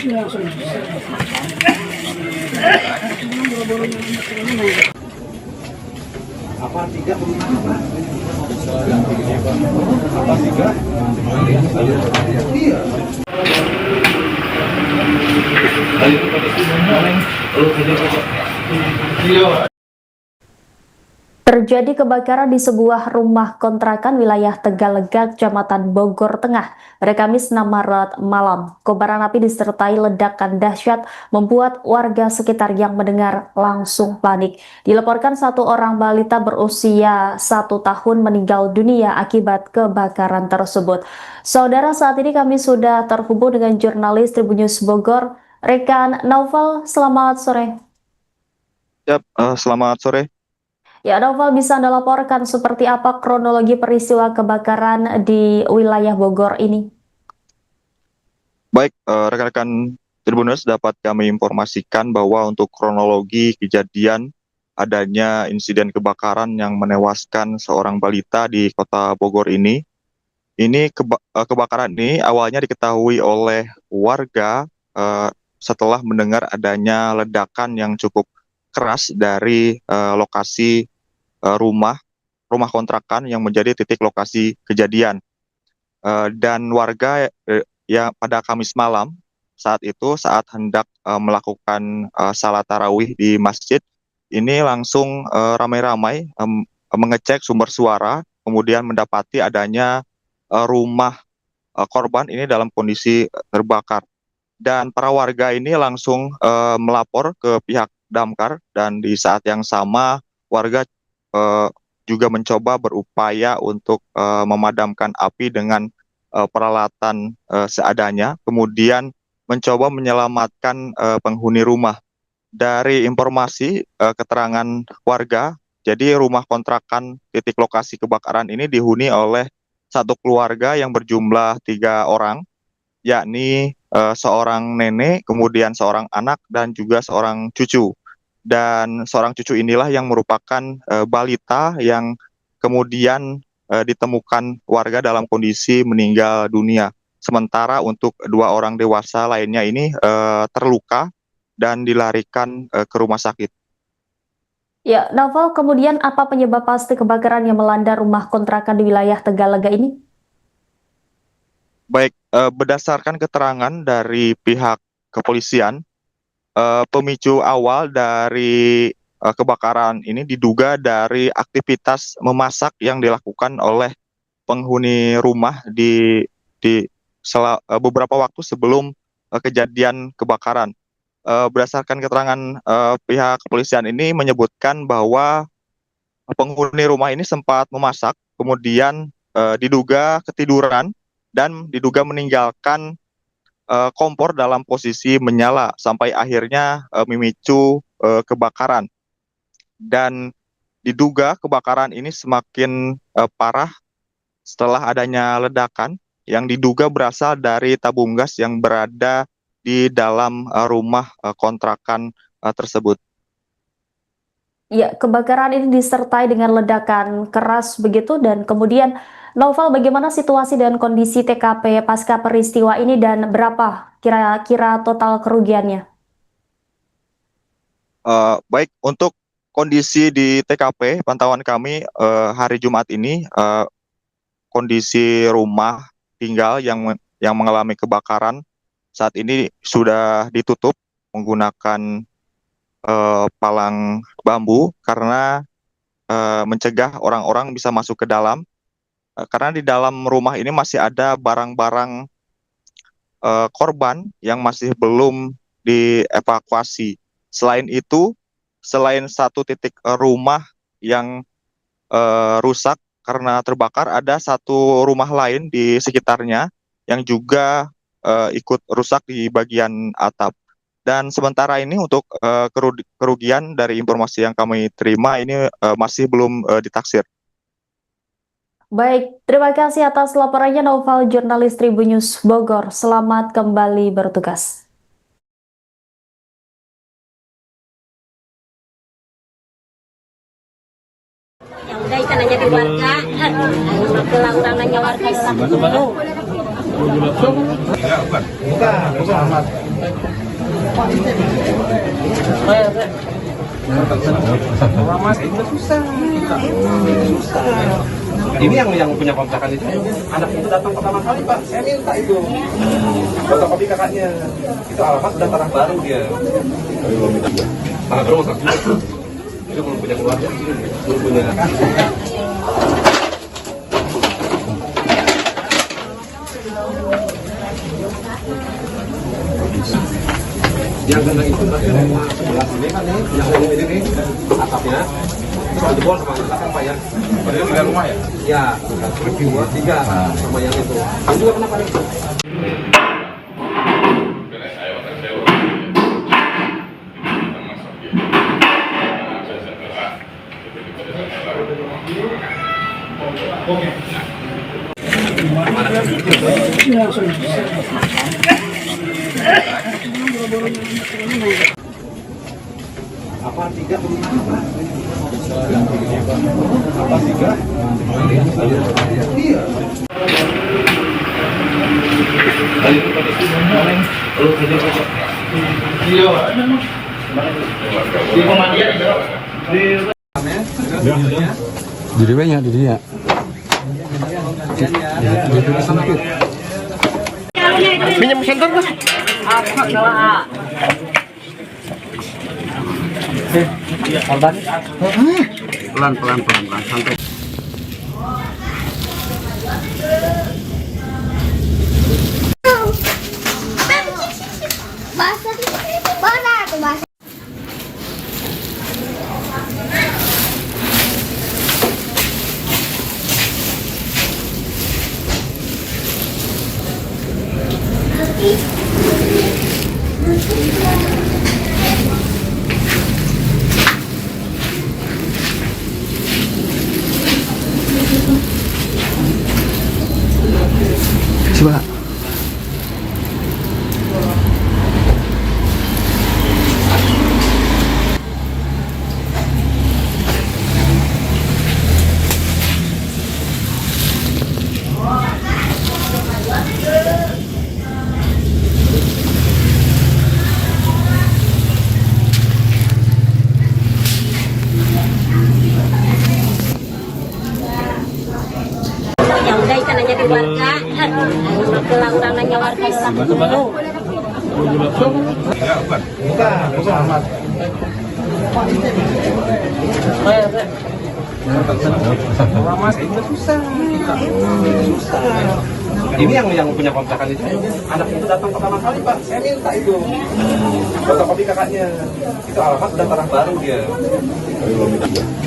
Apa tiga apa tiga iya. Terjadi kebakaran di sebuah rumah kontrakan wilayah Tegalega, Kecamatan Bogor Tengah pada Kamis 6 Maret malam. Kobaran api disertai ledakan dahsyat membuat warga sekitar yang mendengar langsung panik. Dilaporkan satu orang balita berusia 1 tahun meninggal dunia akibat kebakaran tersebut. Saudara, saat ini kami sudah terhubung dengan jurnalis Tribun News Bogor, rekan Naufal. Selamat sore. Yap, selamat sore. Ya, Novel, bisa Anda laporkan seperti apa kronologi peristiwa kebakaran di wilayah Bogor ini? Baik, rekan-rekan Tribuners, dapat kami informasikan bahwa untuk kronologi kejadian adanya insiden kebakaran yang menewaskan seorang balita di kota Bogor ini. Kebakaran ini awalnya diketahui oleh warga setelah mendengar adanya ledakan yang cukup keras dari lokasi rumah kontrakan yang menjadi titik lokasi kejadian. Dan warga ya pada Kamis malam saat hendak melakukan salat tarawih di masjid, ini langsung ramai-ramai mengecek sumber suara, kemudian mendapati adanya rumah korban ini dalam kondisi terbakar. Dan para warga ini langsung melapor ke pihak damkar, dan di saat yang sama warga juga mencoba berupaya untuk memadamkan api dengan peralatan seadanya, kemudian mencoba menyelamatkan penghuni rumah. Dari informasi keterangan warga, jadi rumah kontrakan titik lokasi kebakaran ini dihuni oleh satu keluarga yang berjumlah 3 orang, yakni seorang nenek, kemudian seorang anak, dan juga seorang cucu. Dan seorang cucu inilah yang merupakan balita yang kemudian ditemukan warga dalam kondisi meninggal dunia. Sementara untuk 2 orang dewasa lainnya ini terluka dan dilarikan ke rumah sakit. Ya, Novel, kemudian apa penyebab pasti kebakaran yang melanda rumah kontrakan di wilayah Tegalega ini? Baik, berdasarkan keterangan dari pihak kepolisian, pemicu awal dari kebakaran ini diduga dari aktivitas memasak yang dilakukan oleh penghuni rumah beberapa waktu sebelum kejadian kebakaran. Berdasarkan keterangan pihak kepolisian ini menyebutkan bahwa penghuni rumah ini sempat memasak, kemudian diduga ketiduran dan diduga meninggalkan kompor dalam posisi menyala sampai akhirnya memicu kebakaran. Dan diduga kebakaran ini semakin parah setelah adanya ledakan yang diduga berasal dari tabung gas yang berada di dalam rumah kontrakan tersebut. Ya, kebakaran ini disertai dengan ledakan keras begitu, dan kemudian Novel, bagaimana situasi dan kondisi TKP pasca peristiwa ini dan berapa kira-kira total kerugiannya? Baik, untuk kondisi di TKP pantauan kami hari Jumat ini, kondisi rumah tinggal yang mengalami kebakaran saat ini sudah ditutup menggunakan palang bambu karena mencegah orang-orang bisa masuk ke dalam. Karena di dalam rumah ini masih ada barang-barang korban yang masih belum dievakuasi. Selain itu, selain satu titik rumah yang rusak karena terbakar, ada satu rumah lain di sekitarnya yang juga ikut rusak di bagian atap. Dan sementara ini untuk kerugian dari informasi yang kami terima ini masih belum ditaksir. Baik, terima kasih atas laporannya Novel, jurnalis Tribun News Bogor. Selamat kembali bertugas. Ya udah ikan aja di warga, magelang orang nanya warga dulu. Bukan. Selamat. Selamat itu susah. Ini yang punya kontrakan itu, anak itu datang pertama kali Pak, saya minta itu fotokopi kakaknya. Itu alamat dan tanah baru dia. Tanah baru itu belum punya keluarga, belum punya. Yang kena itu berarti sebelah sini kan nih, yang ini nih atapnya itu jebol sama belakang Pak ya. Padahal 3 rumah ya? Ya, 2, 3 sama yang itu. Itu juga kenapa itu? Apa 3? Apa 3? Iya. Di pemandian di dirinya di dia pinjam senter Mas. pelan santai. Basah tuh basah. Coba. Ya udah ikan aja di warga, kelauran aja warga lah. Bukan. Selamat. Selamat itu susah. Ini yang punya kontrakan itu, anak itu datang pertama kali Pak, saya minta itu fotokopi kakaknya. Itu alamat dan tanah baru dia.